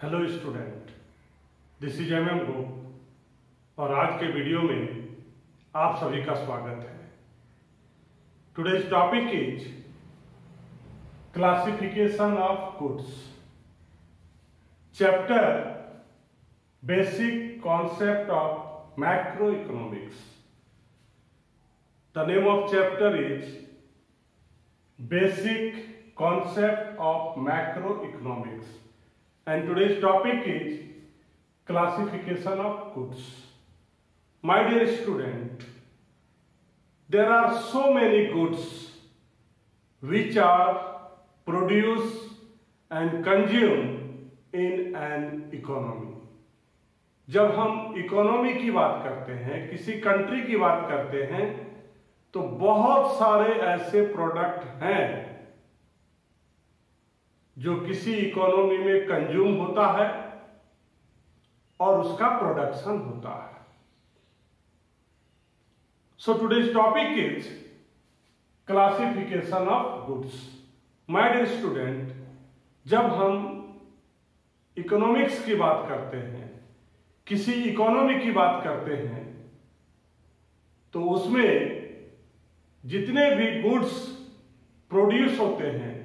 Hello student, this is M Gop और आज के वीडियो में आप सभी का स्वागत है। Today's topic is classification of goods, chapter basic concept of macro economics. The name of chapter is basic concept of macroeconomics, and today's topic is classification of goods. My dear student, there are so many goods which are produced and consumed in an economy. जब हम economy की बात करते हैं, किसी country की बात करते हैं, तो बहुत सारे ऐसे प्रोडक्ट हैं जो किसी इकोनॉमी में कंज्यूम होता है और उसका प्रोडक्शन होता है। So today's topic is classification of goods. My dear student, जब हम इकोनॉमिक्स की बात करते हैं, किसी इकोनॉमी की बात करते हैं, तो उसमें जितने भी गुड्स प्रोड्यूस होते हैं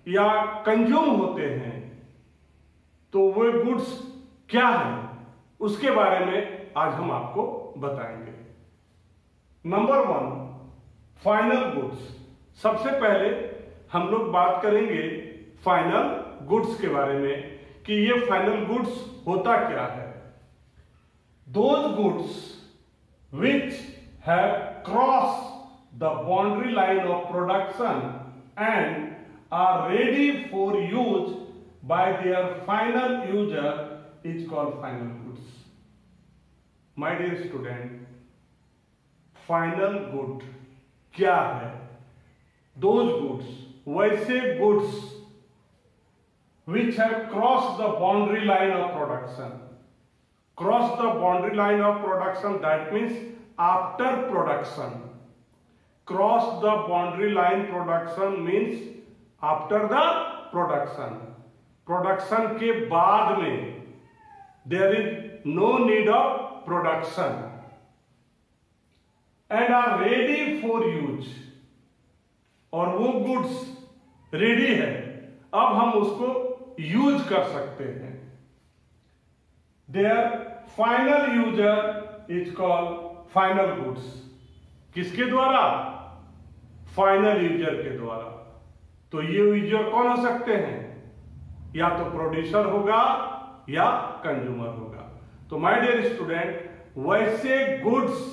या कंज्यूम होते हैं, तो वे गुड्स क्या हैं, उसके बारे में आज हम आपको बताएंगे। Number 1, final goods. सबसे पहले हम लोग बात करेंगे फाइनल गुड्स के बारे में कि ये फाइनल गुड्स होता क्या है। Those goods which have cross the boundary line of production and are ready for use by their final user is called final goods. My dear student, final good क्या है? Those goods, वैसे goods which have crossed the boundary line of production. Cross the boundary line of production, that means after production. Cross the boundary line production means after the production. Production के बाद में there is no need of production and are ready for use, और वो goods ready है, अब हम उसको use कर सकते हैं। There final user is called final goods. किसके द्वारा? फाइनल यूजर के द्वारा। तो ये यूजर कौन हो सकते हैं? या तो प्रोड्यूसर होगा या कंज्यूमर होगा। तो माय डियर स्टूडेंट, वैसे गुड्स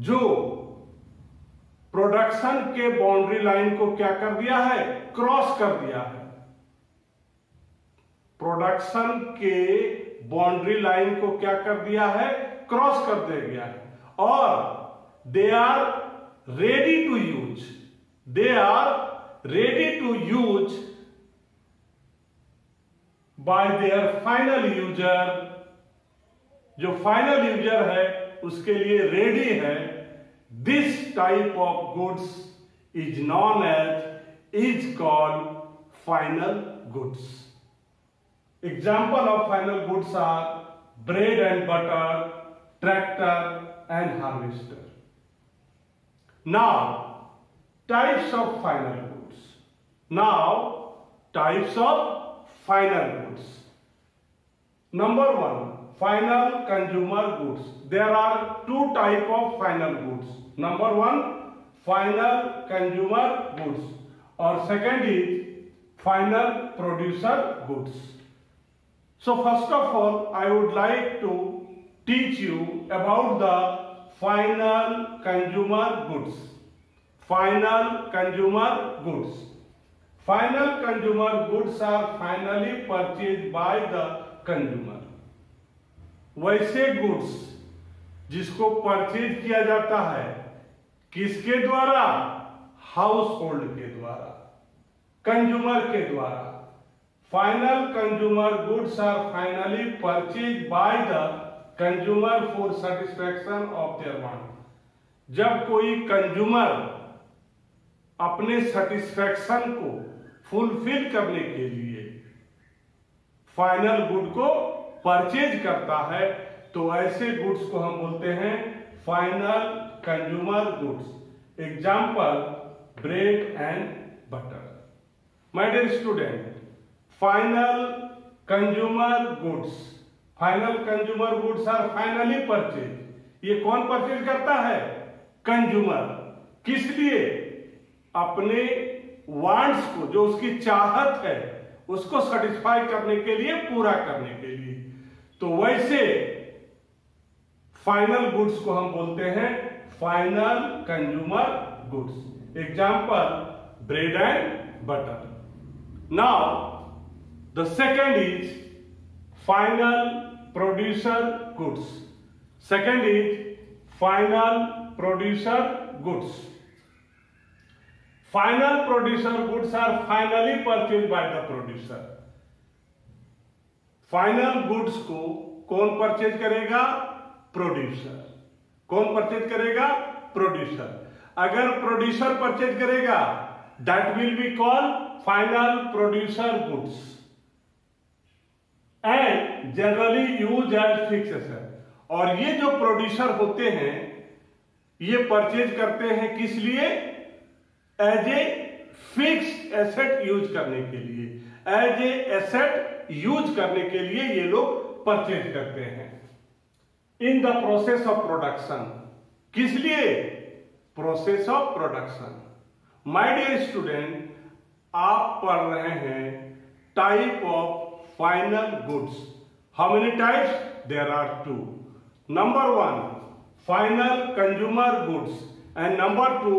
जो प्रोडक्शन के बाउंड्री लाइन को क्या कर दिया है? क्रॉस कर दिया है। प्रोडक्शन के बाउंड्री लाइन को क्या कर दिया है? क्रॉस कर दे गया है, और they are ready to use. They are ready to use by their final user। जो फाइनल यूजर है उसके लिए रेडी है। This type of goods is known as, is called final goods. Example of final goods are bread and butter, tractor and harvester. Now types of final goods. Now types of final goods. Number 1, final consumer goods. There are two types of final goods. Number 1, final consumer goods, or second is final producer goods. So first of all, I would like to teach you about the final consumer goods. Final consumer goods. Final consumer goods are finally purchased by the consumer. वैसे goods जिसको purchase किया जाता है, किसके द्वारा? House hold के द्वारा, consumer के द्वारा। Final consumer goods are finally purchase by the consumer for satisfaction of their want. जब कोई कंज्यूमर अपने सेटिस्फैक्शन को फुलफिल करने के लिए फाइनल गुड को परचेज करता है, तो ऐसे गुड्स को हम बोलते हैं final consumer goods. Example bread and butter. My dear student, final consumer goods, final consumer goods are finally purchase. ये कौन परचेज करता है? कंज्यूमर। किस लिए? अपने वांट्स को, जो उसकी चाहत है उसको सेटिस्फाई करने के लिए, पूरा करने के लिए। तो वैसे फाइनल गुड्स को हम बोलते हैं final consumer goods. Example bread and butter. Now the second is final producer goods. Second is final producer goods. Final producer goods are finally purchased by the producer. Final goods को कौन purchase करेगा? Producer. कौन purchase करेगा? Producer. अगर producer purchase करेगा, that will be called final producer goods and generally use as fixed asset. और ये जो प्रोड्यूसर होते हैं, ये परचेज करते हैं किस लिए? As a fixed asset use करने के लिए, एज ए एसेट यूज करने के लिए ये लोग परचेज करते हैं। In the process of production. किस लिए? Process of production. My dear student, आप पढ़ रहे हैं type of final goods. How many types? There are two. Number one, final consumer goods, and number two,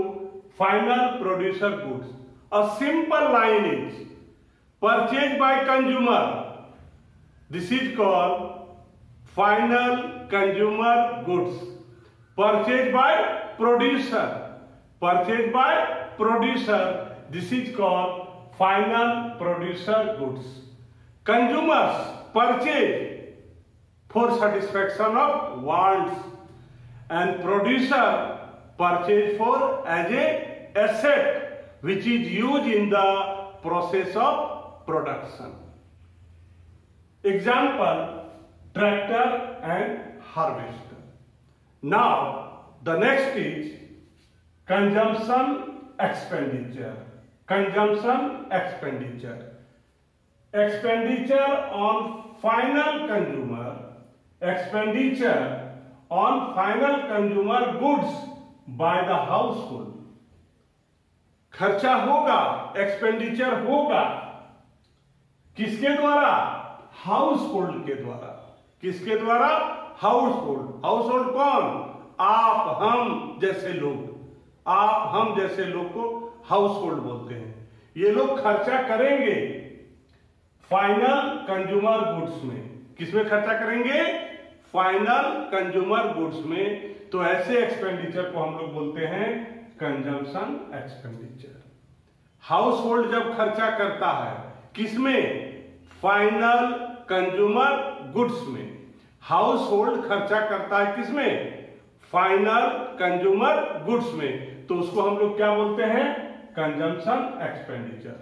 final producer goods. A simple line is purchased by consumer. This is called final consumer goods. Purchased by producer. Purchased by producer. This is called final producer goods. Consumers purchase for satisfaction of wants, and producer purchase for as a asset which is used in the process of production. Example, tractor and harvester. Now the next is consumption expenditure. Consumption expenditure. Expenditure on final consumer. Expenditure on final consumer goods by the house hold. खर्चा होगा, expenditure होगा, किसके द्वारा? House hold के द्वारा। किसके द्वारा? House hold. House hold कौन? आप हम जैसे लोग। आप हम जैसे लोग को हाउस होल्ड बोलते हैं। ये लोग खर्चा करेंगे फाइनल कंज्यूमर गुड्स में। किसमें खर्चा करेंगे? फाइनल कंज्यूमर गुड्स में। तो ऐसे एक्सपेंडिचर को हम लोग बोलते हैं कंजम्पशन एक्सपेंडिचर। हाउस होल्ड जब खर्चा करता है किसमें? फाइनल कंज्यूमर गुड्स में। हाउस होल्ड खर्चा करता है किसमें? फाइनल कंज्यूमर गुड्स में। तो उसको हम लोग क्या बोलते हैं? Consumption expenditure.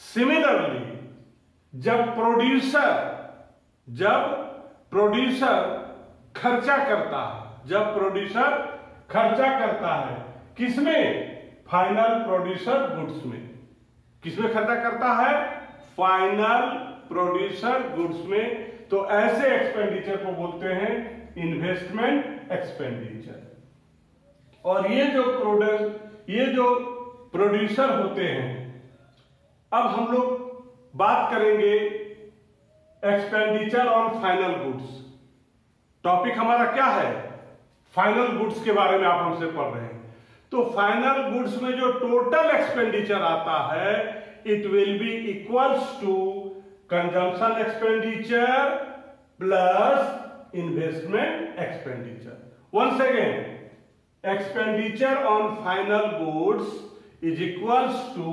सिमिलरली जब प्रोड्यूसर खर्चा करता है, जब प्रोड्यूसर खर्चा करता है किसमें? फाइनल प्रोड्यूसर गुड्स में। किसमें खर्चा करता है? फाइनल प्रोड्यूसर गुड्स में। तो ऐसे एक्सपेंडिचर को बोलते हैं इन्वेस्टमेंट एक्सपेंडिचर। और ये जो प्रोड्यूसर होते हैं, अब हम लोग बात करेंगे expenditure on final goods. Topic हमारा क्या है? फाइनल गुड्स के बारे में आप हमसे पढ़ रहे हैं। तो फाइनल गुड्स में जो टोटल एक्सपेंडिचर आता है, it will be equals to consumption expenditure plus investment expenditure. Once again, expenditure on final goods is equals to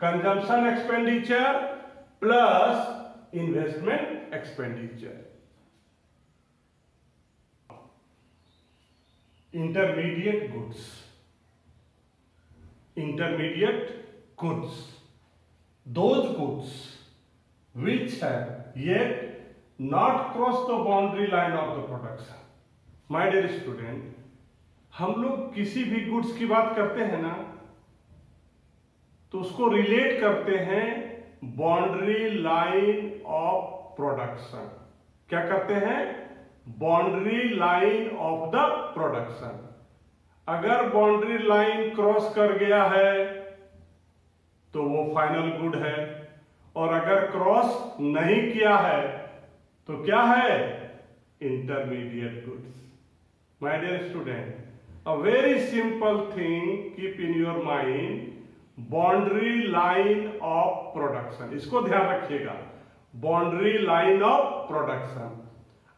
consumption expenditure plus investment expenditure. Intermediate goods. Intermediate goods. Those goods which have yet not crossed the boundary line of the production. My dear student, हम लोग किसी भी goods की बात करते हैं ना, तो उसको रिलेट करते हैं बाउंड्री लाइन ऑफ प्रोडक्शन। क्या करते हैं? Boundary line of the production. अगर बाउंड्री लाइन क्रॉस कर गया है तो वो फाइनल गुड है, और अगर क्रॉस नहीं किया है तो क्या है? Intermediate goods. My dear student, a very simple thing keep in your mind, boundary line of production. इसको ध्यान रखिएगा, बाउंड्री लाइन ऑफ प्रोडक्शन।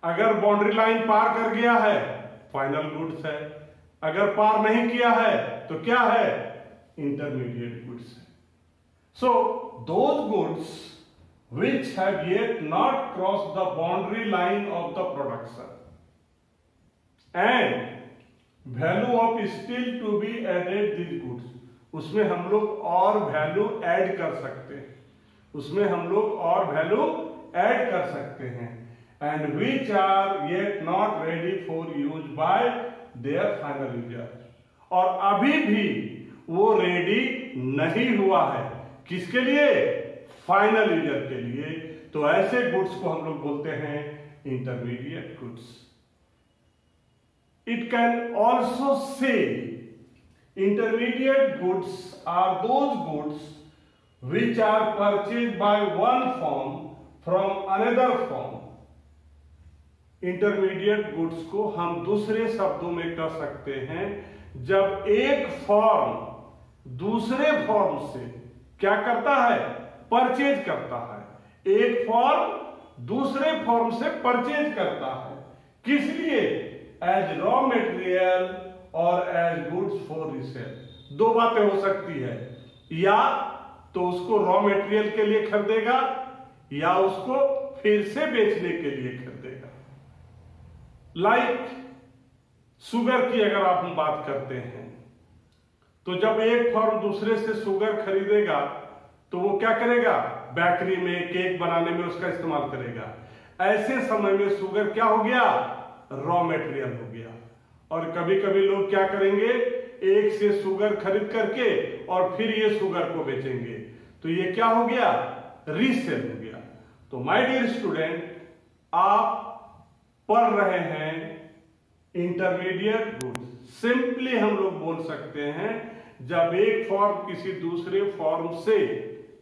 अगर बाउंड्री लाइन पार कर गया है फाइनल गुड्स है, अगर पार नहीं किया है तो क्या है? इंटरमीडिएट गुड्स है। So those goods which have yet not crossed the boundary line of the production and value of still to be added these goods, उसमें हम लोग और वैल्यू ऐड कर सकते हैं, उसमें हम लोग और वैल्यू ऐड कर सकते हैं, and which are yet not ready for use by their final user, और अभी भी वो रेडी नहीं हुआ है किसके लिए? फाइनल यूजर के लिए। तो ऐसे गुड्स को हम लोग बोलते हैं intermediate goods. It can also say intermediate goods are those goods which are purchase by one firm from another firm. Intermediate goods को हम दूसरे शब्दों में कह सकते हैं जब एक फॉर्म दूसरे फॉर्म से क्या करता है? परचेज करता है। एक फॉर्म दूसरे फॉर्म से परचेज करता है, किस लिए? एज रॉ मटेरियल और एज गुड्स फॉर रीसेल। दो बातें हो सकती है, या तो उसको रॉ मटेरियल के लिए खरीदेगा या उसको फिर से बेचने के लिए खरीदेगा। लाइक शुगर की अगर आप हम बात करते हैं, तो जब एक फॉर्म दूसरे से शुगर खरीदेगा तो वो क्या करेगा? बेकरी में केक बनाने में उसका इस्तेमाल करेगा। ऐसे समय में शुगर क्या हो गया? रॉ मटेरियल हो गया। और कभी कभी लोग क्या करेंगे? एक से शुगर खरीद करके और फिर ये शुगर को बेचेंगे, तो ये क्या हो गया? रीसेल हो गया। तो माय डियर स्टूडेंट, आप पढ़ रहे हैं इंटरमीडिएट गुड्स। सिंपली हम लोग बोल सकते हैं जब एक फॉर्म किसी दूसरे फॉर्म से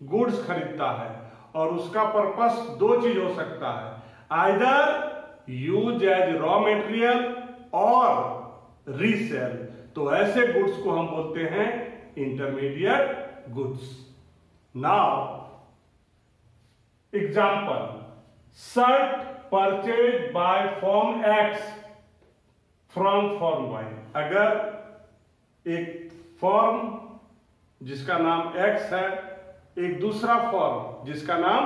गुड्स खरीदता है और उसका पर्पस दो चीज हो सकता है, either use as raw material और रीसेल, तो ऐसे गुड्स को हम बोलते हैं intermediate goods. Now example, shirt purchase by firm X from firm Y. अगर एक फॉर्म जिसका नाम एक्स है एक दूसरा फॉर्म जिसका नाम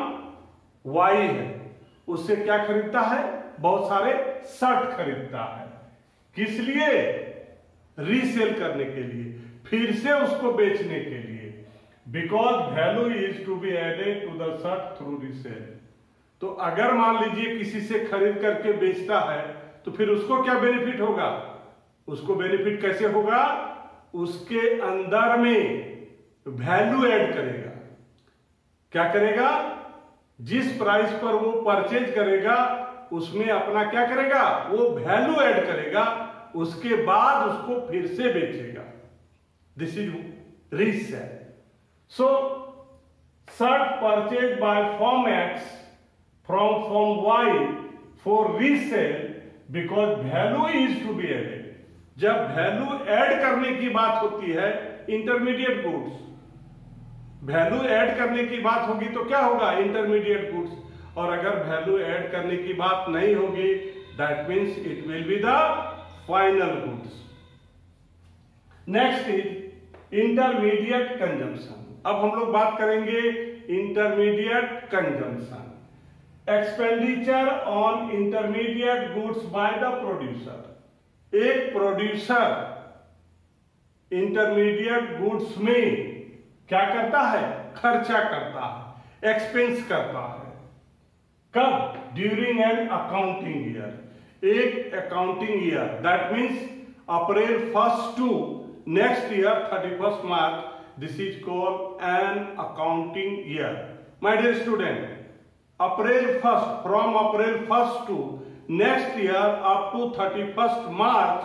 वाई है, उससे क्या खरीदता है? बहुत सारे शर्ट खरीदता है। किस लिए? रीसेल करने के लिए, फिर से उसको बेचने के लिए। Because value is to be added to the shirt through resale. तो अगर मान लीजिए किसी से खरीद करके बेचता है तो फिर उसको क्या बेनिफिट होगा? उसको बेनिफिट कैसे होगा? उसके अंदर में वैल्यू ऐड करेगा। क्या करेगा? जिस प्राइस पर वो परचेज करेगा उसमें अपना क्या करेगा? वो वैल्यू ऐड करेगा, उसके बाद उसको फिर से बेचेगा। This is resale. So shirt purchase by firm X from firm Y for resale because value is to be added. जब वैल्यू ऐड करने की बात होती है इंटरमीडिएट गुड्स, वैल्यू ऐड करने की बात होगी तो क्या होगा? Intermediate goods. और अगर वैल्यू ऐड करने की बात नहीं होगी, that means it will be the final goods. Next is intermediate consumption. अब हम लोग बात करेंगे intermediate consumption. Expenditure on intermediate goods by the producer. एक प्रोड्यूसर इंटरमीडिएट गुड्स में क्या करता है? खर्चा करता है, एक्सपेंस करता है। कब? ड्यूरिंग एन अकाउंटिंग ईयर, एक accounting year, that means April 1st to next year 31st March, this is called an accounting year. My dear student, April 1st, from April 1st to next year up to 31st March,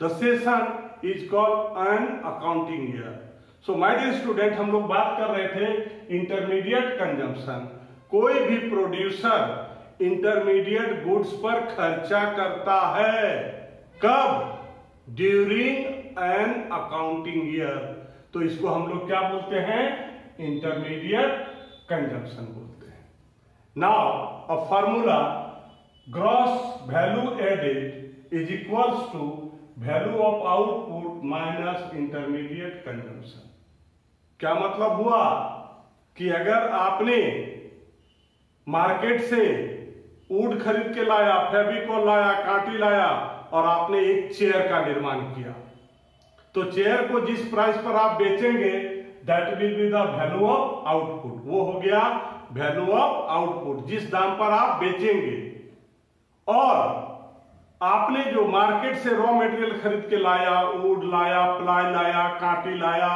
the session is called an accounting year. So my dear student, हम लोग बात कर रहे थे intermediate consumption. कोई भी producer intermediate goods पर खर्चा करता है, कब? ड्यूरिंग एन अकाउंटिंग ईयर, तो इसको हम लोग क्या बोलते हैं? इंटरमीडिएट कंजम्पशन बोलते हैं। Now a formula, gross value added is equals to value of output minus intermediate consumption. क्या मतलब हुआ कि अगर आपने मार्केट से वुड खरीद के लाया, फेविकॉल लाया, कांटी लाया और आपने एक चेयर का निर्माण किया, तो चेयर को जिस प्राइस पर आप बेचेंगे that will be the value of output. वो हो गया वैल्यू ऑफ आउटपुट, जिस दाम पर आप बेचेंगे। और आपने जो मार्केट से रॉ मटेरियल खरीद के लाया, वुड लाया, प्लाई लाया, कांटी लाया,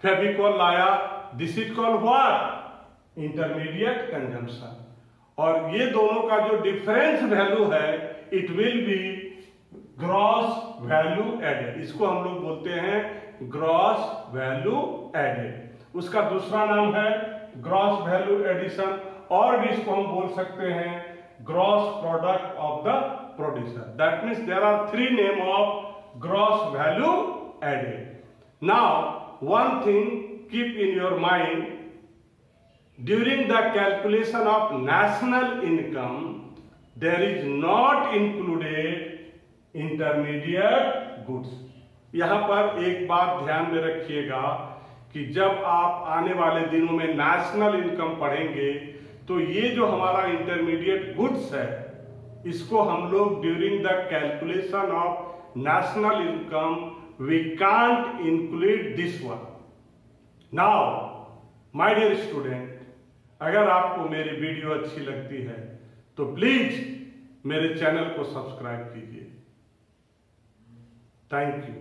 फेविकॉल लाया, this is called what? Intermediate consumption. और ये दोनों का जो डिफरेंस वैल्यू है it will be gross value added. इसको हम लोग बोलते हैं ग्रॉस वैल्यू एडेड। उसका दूसरा नाम है ग्रॉस वैल्यू एडिशन, और भी इसको हम बोल सकते हैं gross product of the producer. That means there are 3 name of gross value added. Now one thing keep in your mind, during the calculation of national income there is not included intermediate goods। यहां पर एक बात ध्यान में रखिएगा कि जब आप आने वाले दिनों में नेशनल इनकम पढ़ेंगे तो ये जो हमारा इंटरमीडिएट गुड्स है इसको हम लोग during the calculation of national income we can't include this one. Now my dear student, अगर आपको मेरी वीडियो अच्छी लगती है तो प्लीज मेरे चैनल को सब्सक्राइब कीजिए। Thank you.